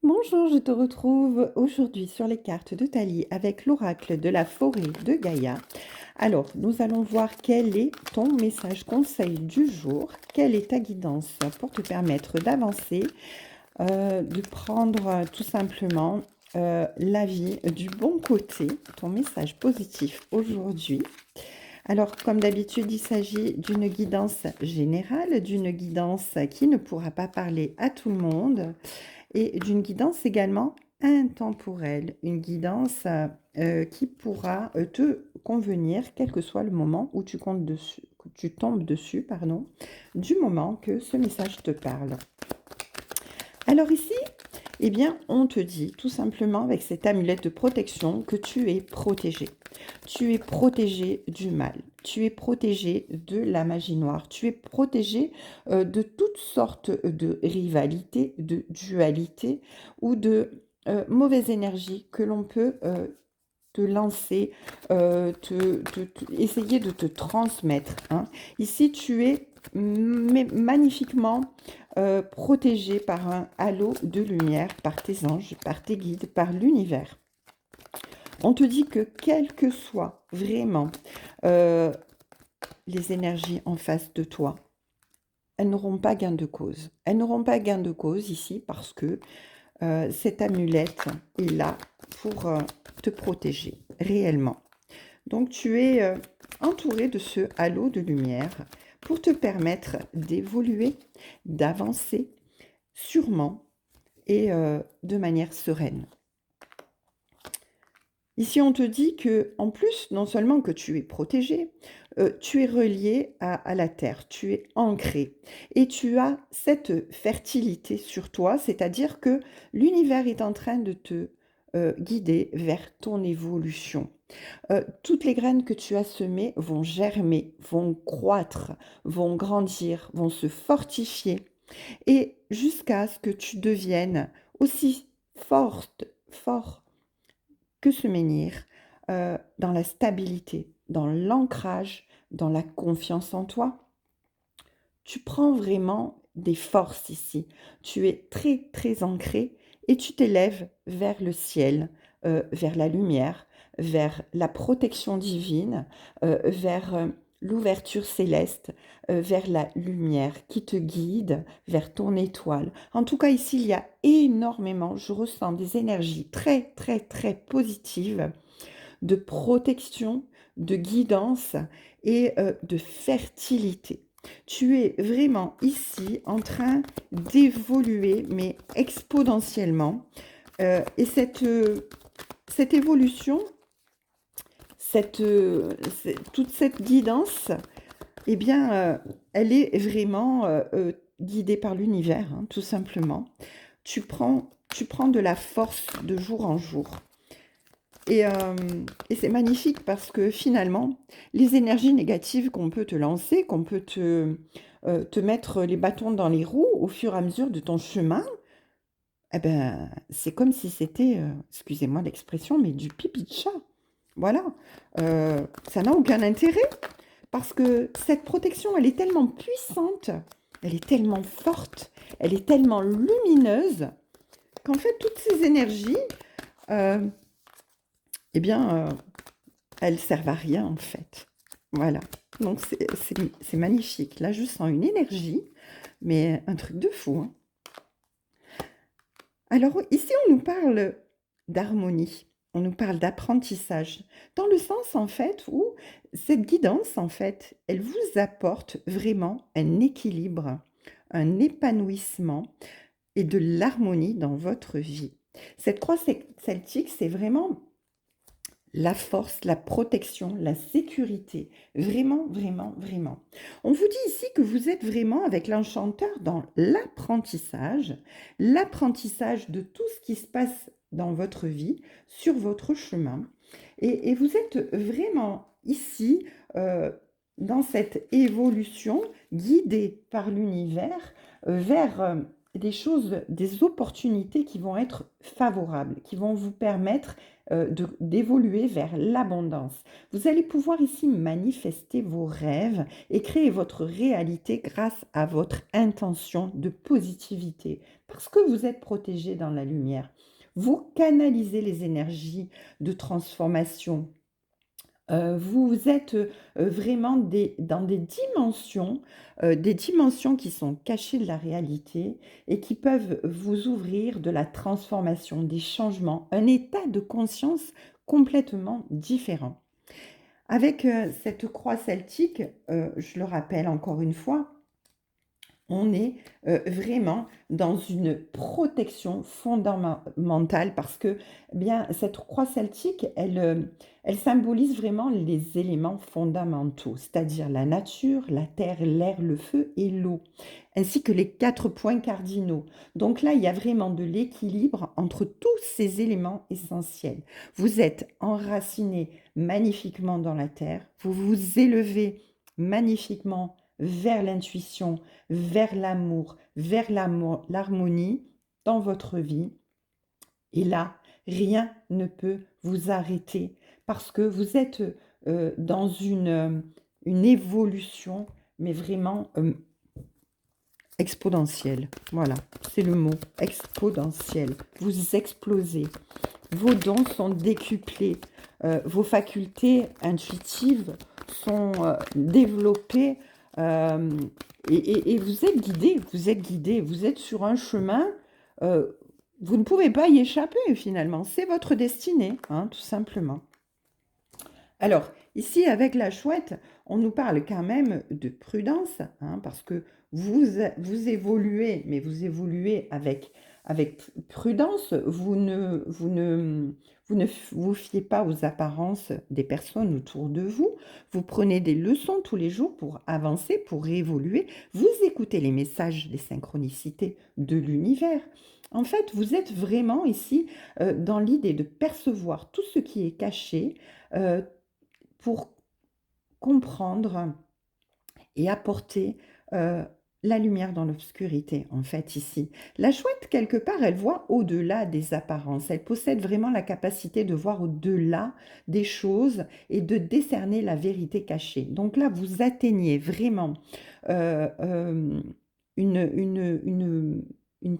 Bonjour, je te retrouve aujourd'hui sur les cartes de Thalie avec l'oracle de la forêt de Gaïa. Alors, nous allons voir quel est ton message conseil du jour, quelle est ta guidance pour te permettre d'avancer, de prendre tout simplement la vie du bon côté, ton message positif aujourd'hui. Alors, comme d'habitude, il s'agit d'une guidance générale, d'une guidance qui ne pourra pas parler à tout le monde et d'une guidance également intemporelle, une guidance qui pourra te convenir quel que soit le moment où tu, comptes dessus, que tu tombes dessus, pardon, du moment que ce message te parle. Alors ici, eh bien, on te dit tout simplement avec cette amulette de protection que tu es protégé. Tu es protégé du mal. Tu es protégé de la magie noire. Tu es protégé de toutes sortes de rivalités, de dualités ou de mauvaises énergies que l'on peut te lancer, essayer de te transmettre, hein. Ici, tu es magnifiquement protégé par un halo de lumière, par tes anges, par tes guides, par l'univers. On te dit que quelles que soient vraiment euh, les énergies en face de toi, elles n'auront pas gain de cause. Elles n'auront pas gain de cause ici parce que cette amulette est là pour te protéger réellement. Donc tu es entouré de ce halo de lumière pour te permettre d'évoluer, d'avancer sûrement et de manière sereine. Ici, on te dit que, en plus, non seulement que tu es protégé, tu es relié à la terre, tu es ancré et tu as cette fertilité sur toi, c'est-à-dire que l'univers est en train de te guider vers ton évolution. Toutes les graines que tu as semées vont germer, vont croître, vont grandir, vont se fortifier et jusqu'à ce que tu deviennes aussi fort que ce menhir, dans la stabilité, dans l'ancrage, dans la confiance en toi. Tu prends vraiment des forces ici. Tu es très, très ancré et tu t'élèves vers le ciel, vers la lumière, vers la protection divine, vers l'ouverture céleste, vers la lumière qui te guide vers ton étoile. En tout cas, ici, il y a énormément, je ressens des énergies très, très, très positives de protection, de guidance et de fertilité. Tu es vraiment ici en train d'évoluer, mais exponentiellement. Et cette évolution, toute cette guidance, eh bien, elle est vraiment guidée par l'univers, hein, tout simplement. Tu prends de la force de jour en jour. Et, euh, et c'est magnifique parce que finalement, les énergies négatives qu'on peut te lancer, qu'on peut te mettre les bâtons dans les roues au fur et à mesure de ton chemin, eh ben, c'est comme si c'était, excusez-moi l'expression, mais du pipi de chat. Voilà. Ça n'a aucun intérêt parce que cette protection, elle est tellement puissante, elle est tellement forte, elle est tellement lumineuse qu'en fait, toutes ces énergies, euh, eh bien, elles servent à rien en fait. Voilà. Donc c'est magnifique. Là, je sens une énergie, mais un truc de fou, hein. Alors ici, on nous parle d'harmonie, on nous parle d'apprentissage, dans le sens en fait où cette guidance, en fait, elle vous apporte vraiment un équilibre, un épanouissement et de l'harmonie dans votre vie. Cette croix celtique, c'est vraiment la force, la protection, la sécurité. Vraiment, vraiment, vraiment. On vous dit ici que vous êtes vraiment avec l'enchanteur dans l'apprentissage de tout ce qui se passe dans votre vie, sur votre chemin. Et vous êtes vraiment ici dans cette évolution guidée par l'univers vers des choses, des opportunités qui vont être favorables, qui vont vous permettre d'évoluer vers l'abondance. Vous allez pouvoir ici manifester vos rêves et créer votre réalité grâce à votre intention de positivité, parce que vous êtes protégé dans la lumière. Vous canalisez les énergies de transformation. Vous êtes, vraiment dans des dimensions qui sont cachées de la réalité et qui peuvent vous ouvrir de la transformation, des changements, un état de conscience complètement différent. Avec, cette croix celtique, je le rappelle encore une fois, on est vraiment dans une protection fondamentale parce que, eh bien, cette croix celtique, elle symbolise vraiment les éléments fondamentaux, c'est-à-dire la nature, la terre, l'air, le feu et l'eau, ainsi que les 4 points cardinaux. Donc là, il y a vraiment de l'équilibre entre tous ces éléments essentiels. Vous êtes enraciné magnifiquement dans la terre, vous vous élevez magnifiquement vers l'intuition, vers l'amour, vers l'harmonie dans votre vie. Et là, rien ne peut vous arrêter parce que vous êtes dans une évolution, mais vraiment exponentielle. Voilà, c'est le mot, exponentielle. Vous explosez. Vos dons sont décuplés. Vos facultés intuitives sont développées euh, et vous êtes guidé, vous êtes sur un chemin, euh, vous ne pouvez pas y échapper finalement, c'est votre destinée, hein, tout simplement. Alors, ici, avec la chouette, on nous parle quand même de prudence, hein, parce que vous évoluez, mais vous évoluez avec prudence. Vous ne vous fiez pas aux apparences des personnes autour de vous. Vous prenez des leçons tous les jours pour avancer, pour évoluer. Vous écoutez les messages, les synchronicités de l'univers. En fait, vous êtes vraiment ici dans l'idée de percevoir tout ce qui est caché, euh, pour comprendre et apporter la lumière dans l'obscurité, en fait, ici. La chouette, quelque part, elle voit au-delà des apparences. Elle possède vraiment la capacité de voir au-delà des choses et de décerner la vérité cachée. Donc là, vous atteignez vraiment euh, euh, une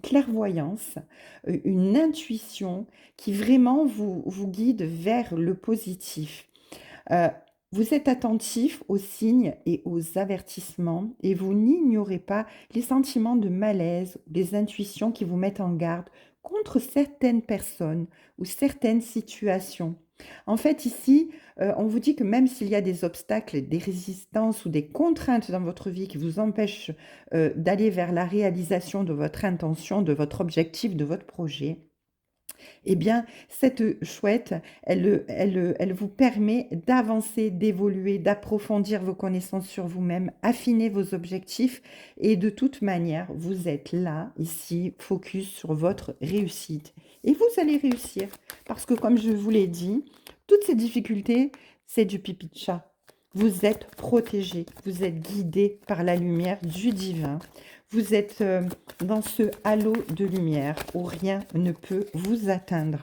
clairvoyance, une intuition qui vraiment vous guide vers le positif. Euh, Vous êtes attentif aux signes et aux avertissements et vous n'ignorez pas les sentiments de malaise, les intuitions qui vous mettent en garde contre certaines personnes ou certaines situations. En fait, ici, on vous dit que même s'il y a des obstacles, des résistances ou des contraintes dans votre vie qui vous empêchent d'aller vers la réalisation de votre intention, de votre objectif, de votre projet, eh bien, cette chouette, elle vous permet d'avancer, d'évoluer, d'approfondir vos connaissances sur vous-même, affiner vos objectifs et de toute manière, vous êtes là, ici, focus sur votre réussite. Et vous allez réussir parce que comme je vous l'ai dit, toutes ces difficultés, c'est du pipi de chat. Vous êtes protégé, vous êtes guidé par la lumière du divin. Vous êtes dans ce halo de lumière où rien ne peut vous atteindre.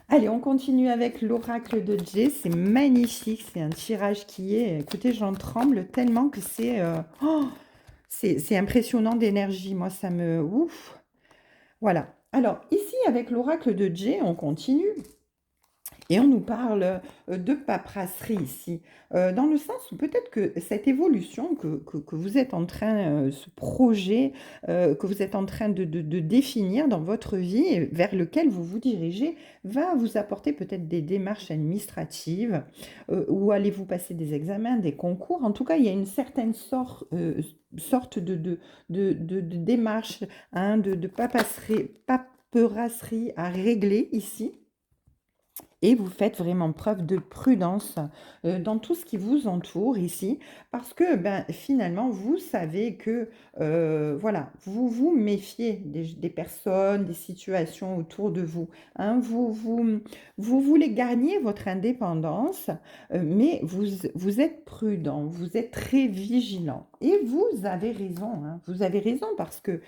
Allez, on continue avec l'oracle de Jay. C'est magnifique, c'est un tirage qui est... Écoutez, j'en tremble tellement que c'est impressionnant d'énergie. Moi, ça me... Ouf. Voilà. Alors, ici, avec l'oracle de Jay, on continue. Et on nous parle de paperasserie ici, dans le sens où peut-être que cette évolution que vous êtes en train, ce projet que vous êtes en train de définir dans votre vie, vers lequel vous vous dirigez, va vous apporter peut-être des démarches administratives, ou allez-vous passer des examens, des concours. En tout cas, il y a une certaine sorte de démarche, hein, de paperasserie à régler ici. Et vous faites vraiment preuve de prudence, dans tout ce qui vous entoure ici, parce que, ben, finalement, vous savez que, voilà, vous vous méfiez des personnes, des situations autour de vous, hein. Vous voulez gagner votre indépendance, mais vous êtes prudent, vous êtes très vigilant et vous avez raison, hein. Vous avez raison parce que,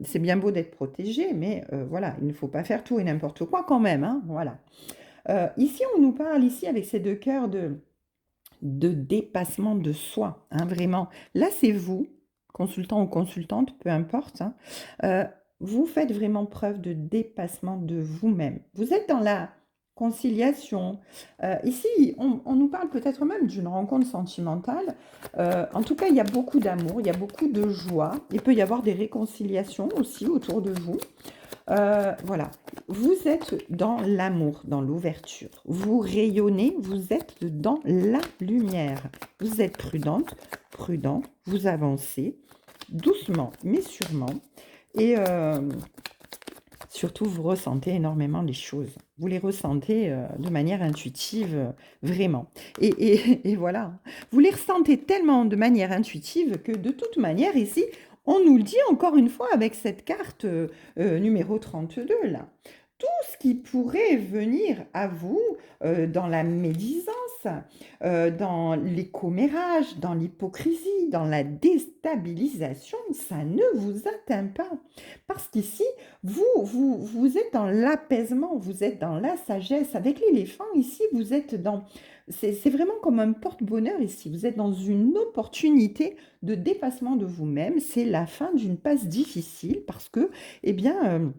c'est bien beau d'être protégé, mais, voilà, il ne faut pas faire tout et n'importe quoi quand même, hein, voilà. Ici, on nous parle ici avec ces 2 cœurs de dépassement de soi, hein, vraiment. Là, c'est vous, consultant ou consultante, peu importe, hein, heu, vous faites vraiment preuve de dépassement de vous-même. Vous êtes dans la conciliation. Ici, on nous parle peut-être même d'une rencontre sentimentale. En tout cas, il y a beaucoup d'amour, il y a beaucoup de joie. Il peut y avoir des réconciliations aussi autour de vous. Voilà, vous êtes dans l'amour, dans l'ouverture. Vous rayonnez, vous êtes dans la lumière. Vous êtes prudente, prudent, vous avancez doucement mais sûrement et surtout vous ressentez énormément les choses. Vous les ressentez, de manière intuitive, vraiment et voilà. Vous les ressentez tellement de manière intuitive que de toute manière ici, on nous le dit encore une fois avec cette carte, numéro 32 là. Tout ce qui pourrait venir à vous, dans la médisance, dans les commérages, dans l'hypocrisie, dans la déstabilisation, ça ne vous atteint pas. Parce qu'ici, vous êtes dans l'apaisement, vous êtes dans la sagesse. Avec l'éléphant, ici, vous êtes dans... C'est vraiment comme un porte-bonheur ici. Vous êtes dans une opportunité de dépassement de vous-même. C'est la fin d'une passe difficile parce que, eh bien,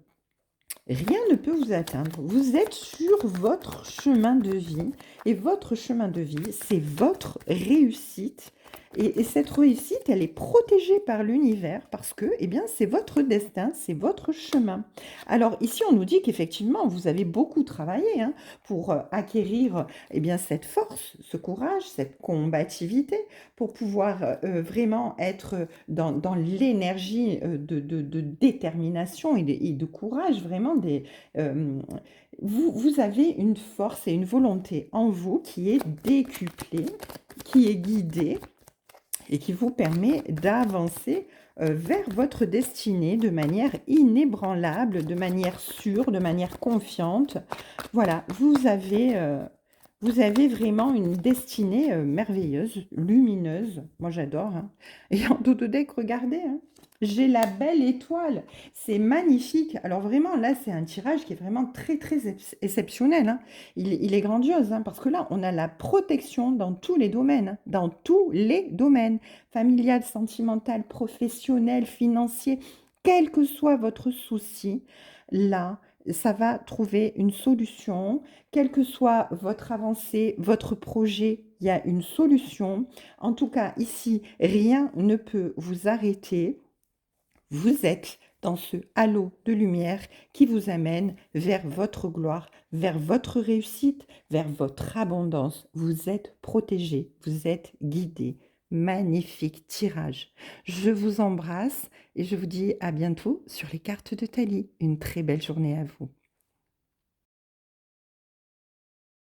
rien ne peut vous atteindre. Vous êtes sur votre chemin de vie et votre chemin de vie, c'est votre réussite. Et cette réussite, elle est protégée par l'univers parce que, eh bien, c'est votre destin, c'est votre chemin. Alors ici, on nous dit qu'effectivement, vous avez beaucoup travaillé hein, pour acquérir, eh bien, cette force, ce courage, cette combativité, pour pouvoir vraiment être dans l'énergie de détermination et de courage, vraiment. Vous avez une force et une volonté en vous qui est décuplée, qui est guidée et qui vous permet d'avancer vers votre destinée de manière inébranlable, de manière sûre, de manière confiante. Voilà, vous avez vraiment une destinée merveilleuse, lumineuse. Moi, j'adore. Hein. Et en dos de deck, regardez, hein, j'ai la belle étoile. C'est magnifique. Alors vraiment, là, c'est un tirage qui est vraiment très, très exceptionnel. Hein. Il est grandiose, hein, parce que là, on a la protection dans tous les domaines. Hein, dans tous les domaines. Familial, sentimental, professionnel, financier. Quel que soit votre souci, là, ça va trouver une solution. Quelle que soit votre avancée, votre projet, il y a une solution. En tout cas, ici, rien ne peut vous arrêter. Vous êtes dans ce halo de lumière qui vous amène vers votre gloire, vers votre réussite, vers votre abondance. Vous êtes protégé, vous êtes guidé. Magnifique tirage. Je vous embrasse et je vous dis à bientôt sur les cartes de Thalie. Une très belle journée à vous.